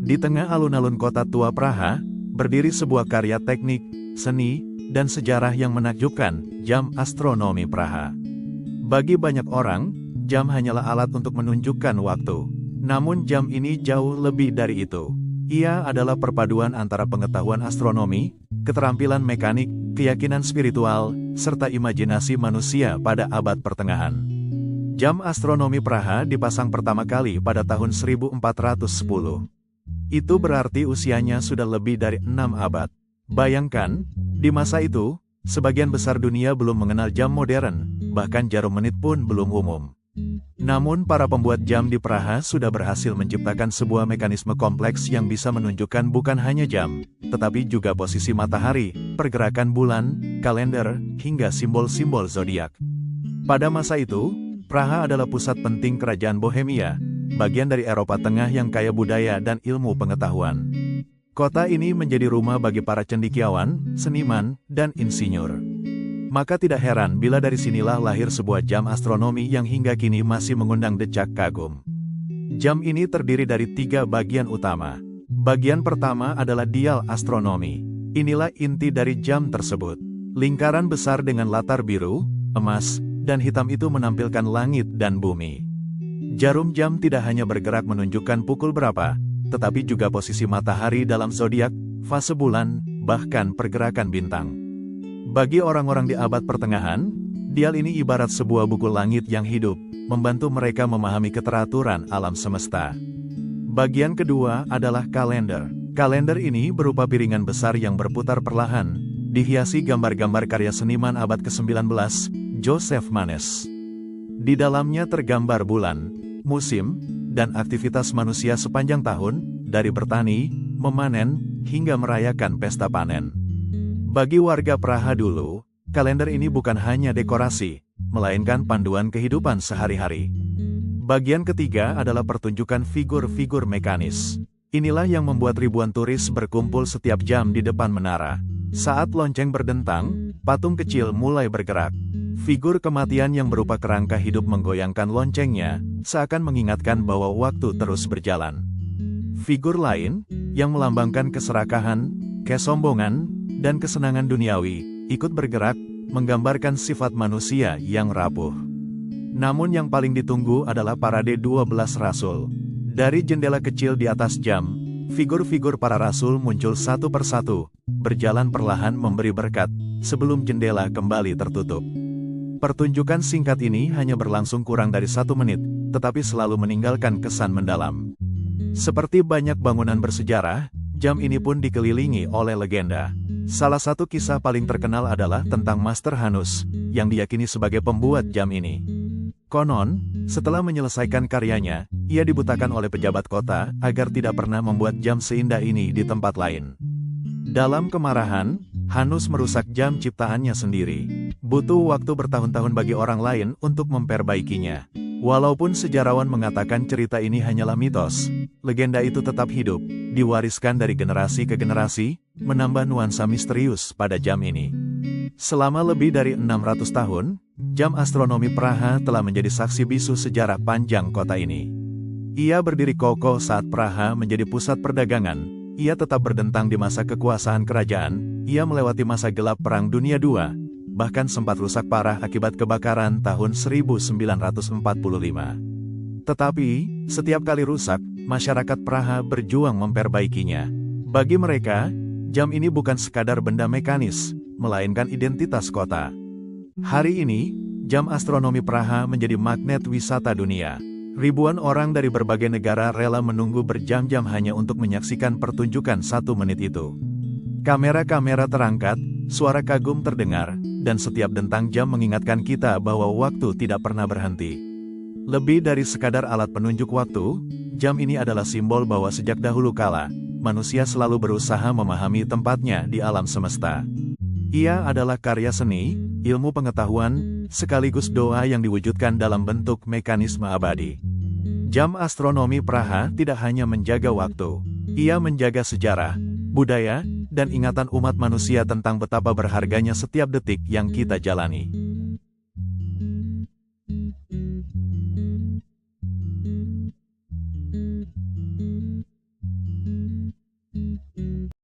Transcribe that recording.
Di tengah alun-alun kota tua Praha, berdiri sebuah karya teknik, seni, dan sejarah yang menakjubkan, jam astronomi Praha. Bagi banyak orang, jam hanyalah alat untuk menunjukkan waktu. Namun jam ini jauh lebih dari itu. Ia adalah perpaduan antara pengetahuan astronomi, keterampilan mekanik, keyakinan spiritual, serta imajinasi manusia pada abad pertengahan. Jam astronomi Praha dipasang pertama kali pada tahun 1410. Itu berarti usianya sudah lebih dari 6 abad. Bayangkan, di masa itu, sebagian besar dunia belum mengenal jam modern, bahkan jarum menit pun belum umum. Namun para pembuat jam di Praha sudah berhasil menciptakan sebuah mekanisme kompleks yang bisa menunjukkan bukan hanya jam, tetapi juga posisi matahari, pergerakan bulan, kalender, hingga simbol-simbol zodiak. Pada masa itu, Praha adalah pusat penting kerajaan Bohemia, bagian dari Eropa Tengah yang kaya budaya dan ilmu pengetahuan. Kota ini menjadi rumah bagi para cendekiawan, seniman, dan insinyur. Maka tidak heran bila dari sinilah lahir sebuah jam astronomi yang hingga kini masih mengundang decak kagum. Jam ini terdiri dari 3 bagian utama. Bagian pertama adalah dial astronomi. Inilah inti dari jam tersebut. Lingkaran besar dengan latar biru, emas, dan hitam itu menampilkan langit dan bumi. Jarum jam tidak hanya bergerak menunjukkan pukul berapa, tetapi juga posisi matahari dalam zodiak, fase bulan, bahkan pergerakan bintang. Bagi orang-orang di abad pertengahan, dial ini ibarat sebuah buku langit yang hidup, membantu mereka memahami keteraturan alam semesta. Bagian kedua adalah kalender. Kalender ini berupa piringan besar yang berputar perlahan, dihiasi gambar-gambar karya seniman abad ke-19, Joseph Manes. Di dalamnya tergambar bulan, musim, dan aktivitas manusia sepanjang tahun, dari bertani, memanen, hingga merayakan pesta panen. Bagi warga Praha dulu, kalender ini bukan hanya dekorasi, melainkan panduan kehidupan sehari-hari. Bagian ketiga adalah pertunjukan figur-figur mekanis. Inilah yang membuat ribuan turis berkumpul setiap jam di depan menara. Saat lonceng berdentang, patung kecil mulai bergerak. Figur kematian yang berupa kerangka hidup menggoyangkan loncengnya, seakan mengingatkan bahwa waktu terus berjalan. Figur lain, yang melambangkan keserakahan, kesombongan, dan kesenangan duniawi, ikut bergerak, menggambarkan sifat manusia yang rapuh. Namun yang paling ditunggu adalah parade 12 rasul. Dari jendela kecil di atas jam, figur-figur para rasul muncul satu persatu, berjalan perlahan memberi berkat, sebelum jendela kembali tertutup. Pertunjukan singkat ini hanya berlangsung kurang dari 1 menit, tetapi selalu meninggalkan kesan mendalam. Seperti banyak bangunan bersejarah, jam ini pun dikelilingi oleh legenda. Salah satu kisah paling terkenal adalah tentang Master Hanus, yang diyakini sebagai pembuat jam ini. Konon, setelah menyelesaikan karyanya, ia dibutakan oleh pejabat kota agar tidak pernah membuat jam seindah ini di tempat lain. Dalam kemarahan, Hanus merusak jam ciptaannya sendiri. Butuh waktu bertahun-tahun bagi orang lain untuk memperbaikinya. Walaupun sejarawan mengatakan cerita ini hanyalah mitos, legenda itu tetap hidup, diwariskan dari generasi ke generasi, menambah nuansa misterius pada jam ini. Selama lebih dari 600 tahun, jam astronomi Praha telah menjadi saksi bisu sejarah panjang kota ini. Ia berdiri kokoh saat Praha menjadi pusat perdagangan, ia tetap berdentang di masa kekuasaan kerajaan, ia melewati masa gelap Perang Dunia II, bahkan sempat rusak parah akibat kebakaran tahun 1945. Tetapi, setiap kali rusak, masyarakat Praha berjuang memperbaikinya. Bagi mereka, jam ini bukan sekadar benda mekanis, melainkan identitas kota. Hari ini, jam astronomi Praha menjadi magnet wisata dunia. Ribuan orang dari berbagai negara rela menunggu berjam-jam hanya untuk menyaksikan pertunjukan 1 menit itu. Kamera-kamera terangkat, suara kagum terdengar, dan setiap dentang jam mengingatkan kita bahwa waktu tidak pernah berhenti. Lebih dari sekadar alat penunjuk waktu, jam ini adalah simbol bahwa sejak dahulu kala, manusia selalu berusaha memahami tempatnya di alam semesta. Ia adalah karya seni, ilmu pengetahuan, sekaligus doa yang diwujudkan dalam bentuk mekanisme abadi. Jam astronomi Praha tidak hanya menjaga waktu, ia menjaga sejarah, budaya, dan ingatan umat manusia tentang betapa berharganya setiap detik yang kita jalani.